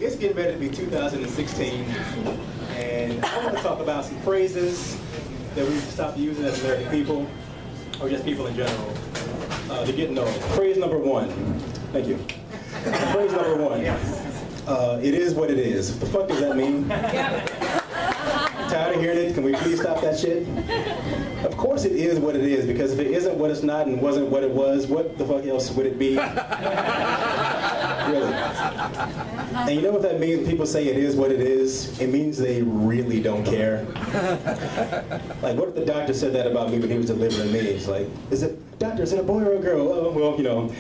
It's getting ready to be 2016, and I want to talk about some phrases that we stop using as American people, or just people in general. They're getting old. Phrase number one. Thank you. Phrase number one. It is what it is. What the fuck does that mean? Tired of hearing it? Can we please stop that shit? Of course it is what it is, because if it isn't what it's not and wasn't what it was, what the fuck else would it be? Really. And you know what that means when people say it is what it is? It means they really don't care. Like, what if the doctor said that about me when he was delivering me? It's like, doctor, is it a boy or a girl? Oh, well, you know,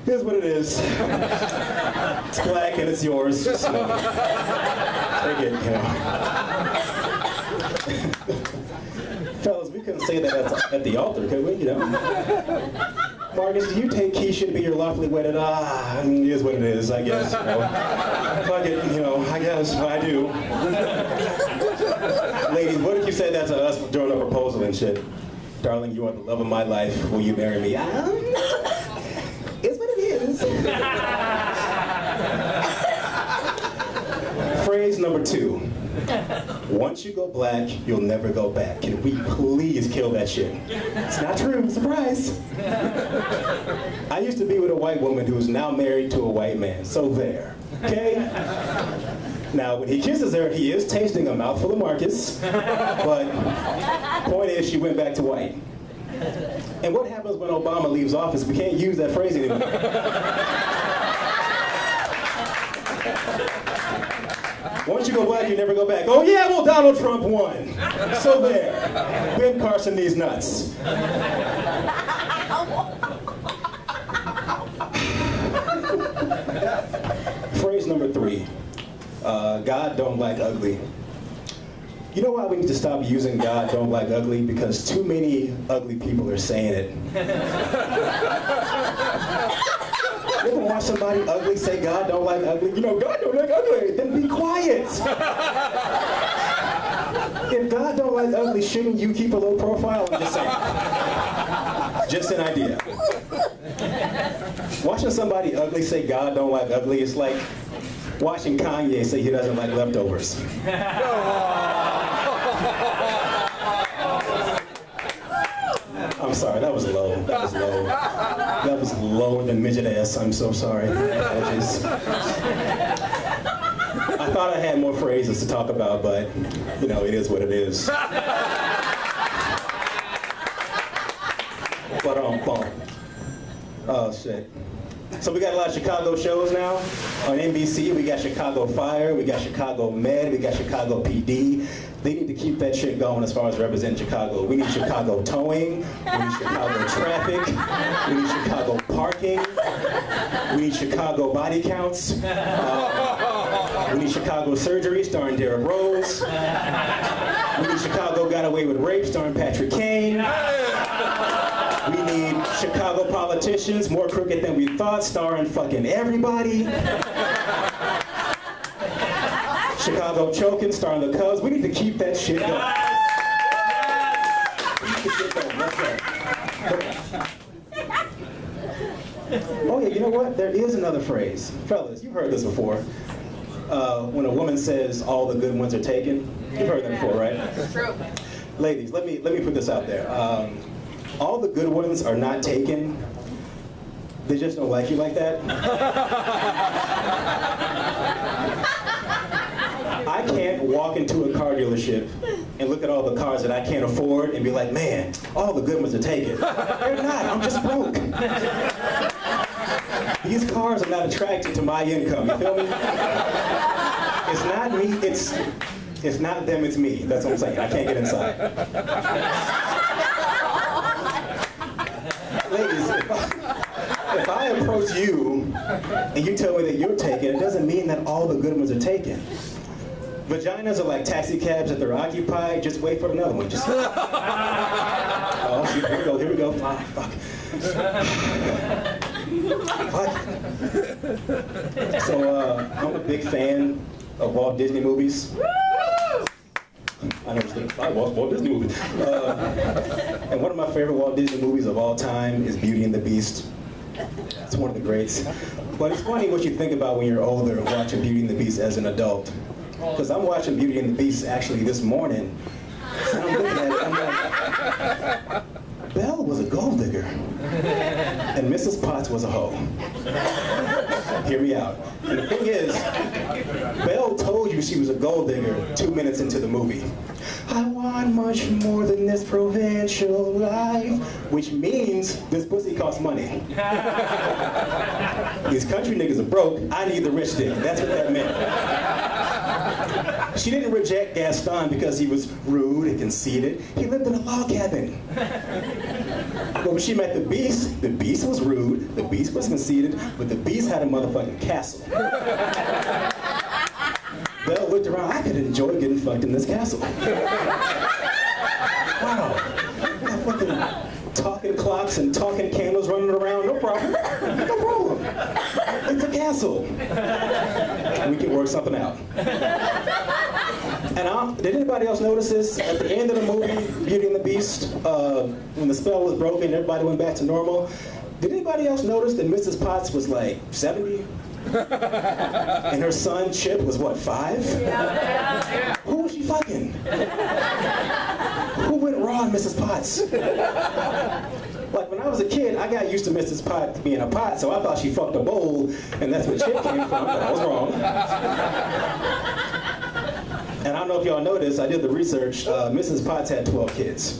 here's what it is. It's black and it's yours. Just, take it, you know. Fellas, we couldn't say that at the altar, could we? You know. Marcus, do you take Keisha to be your lawfully wedded? I mean, it is what it is, I guess. You know. Fuck it, you know, I guess I do. Ladies, what if you said that to us during a proposal and shit? Darling, you are the love of my life. Will you marry me? It's what it is. Phrase number two. Once you go black, you'll never go back. Can we please kill that shit? It's not true. Surprise. I used to be with a white woman who's now married to a white man. So there. Okay? Now, when he kisses her, he is tasting a mouthful of Marcus. But point is, she went back to white. And what happens when Obama leaves office? We can't use that phrase anymore. Once you go black, you never go back. Oh yeah, well Donald Trump won. So there. Ben Carson these nuts. Phrase number three. God don't like ugly. You know why we need to stop using God don't like ugly? Because too many ugly people are saying it. You ever watch somebody ugly say God don't like ugly? You know, God don't like ugly. Then be quiet. If God don't like ugly, shouldn't you keep a low profile? I'm just saying. Just an idea. Watching somebody ugly say God don't like ugly is like watching Kanye say he doesn't like leftovers. I'm sorry, that was low. That was low. That was lower than midget ass. I'm so sorry. I thought I had more phrases to talk about, but, you know, it is what it is. Oh, shit. So we got a lot of Chicago shows now. On NBC, we got Chicago Fire, we got Chicago Med, we got Chicago PD. They need to keep that shit going as far as representing Chicago. We need Chicago towing, we need Chicago traffic, we need Chicago parking, we need Chicago body counts, we need Chicago surgery starring Derrick Rose, we need Chicago Got Away with Rape starring Patrick Kane. We need Chicago politicians, more crooked than we thought, starring fucking everybody. Chicago choking, starring the Cubs. We need to keep that shit going. Oh yeah, you know what? There is another phrase. Fellas, you've heard this before. When a woman says all the good ones are taken. You've heard that before, right? True. Ladies, let me put this out there. All the good ones are not taken. They just don't like you like that. I can't walk into a car dealership and look at all the cars that I can't afford and be like, man, all the good ones are taken. They're not, I'm just broke. These cars are not attracted to my income, you feel me? It's not me, it's not them, it's me. That's what I'm saying, I can't get inside. Ladies, if I approach you and you tell me that you're taken, it doesn't mean that all the good ones are taken. Vaginas are like taxi cabs. If they're occupied, just wait for another one. Just oh, here we go. Ah, fuck. What? So I'm a big fan of Walt Disney movies. I know I watch Walt Disney movies. And one of my favorite Walt Disney movies of all time is Beauty and the Beast. It's one of the greats. But it's funny what you think about when you're older and watching Beauty and the Beast as an adult. Because I'm watching Beauty and the Beast actually this morning, and I'm looking at it, I'm like, Belle was a gold digger, and Mrs. Potts was a hoe. Hear me out. And the thing is, Belle told you she was a gold digger 2 minutes into the movie. I want much more than this provincial life, which means this pussy costs money. These country niggas are broke, I need the rich dick. That's what that meant. She didn't reject Gaston because he was rude and conceited. He lived in a log cabin. But when she met the Beast was rude, the Beast was conceited, but the Beast had a motherfucking castle. Belle looked around, I could enjoy getting fucked in this castle. Wow. Got fucking talking clocks and talking candles running around, no problem. No problem. It's a castle. We can work something out. And did anybody else notice this? At the end of the movie, Beauty and the Beast, when the spell was broken, everybody went back to normal. Did anybody else notice that Mrs. Potts was like 70? And her son, Chip, was what, 5? Yeah. Who was she fucking? Who went raw on Mrs. Potts? Like, when I was a kid, I got used to Mrs. Potts being a pot, so I thought she fucked a bowl, and that's where Chip came from, but I was wrong. And I don't know if y'all know this, I did the research. Mrs. Potts had 12 kids.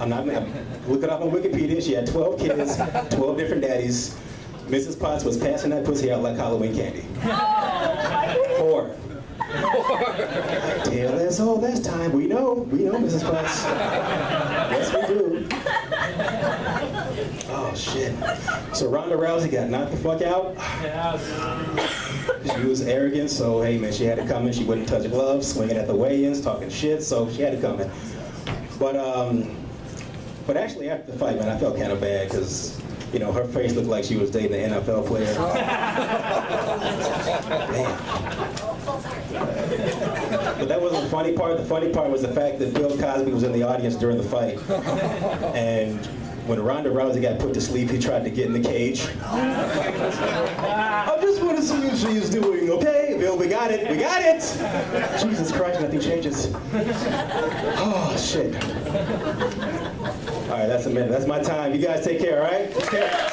I'm not gonna look it up on Wikipedia. She had 12 kids, 12 different daddies. Mrs. Potts was passing that pussy out like Halloween candy. 4. Tale as old as time. We know, Mrs. Potts. Yes, we do. Oh, shit. So Ronda Rousey got knocked the fuck out. She was arrogant, so hey man, she had it coming. She wouldn't touch gloves, swinging at the weigh-ins, talking shit, so she had it coming. But actually after the fight, man, I felt kind of bad because, you know, her face looked like she was dating an NFL player. Damn. But that wasn't the funny part. The funny part was the fact that Bill Cosby was in the audience during the fight. And when Ronda Rousey got put to sleep, he tried to get in the cage. I just want to see what she's doing, okay? Bill, we got it, we got it! Jesus Christ, nothing changes. Oh, shit. All right, that's a minute. That's my time. You guys take care, all right? Take care.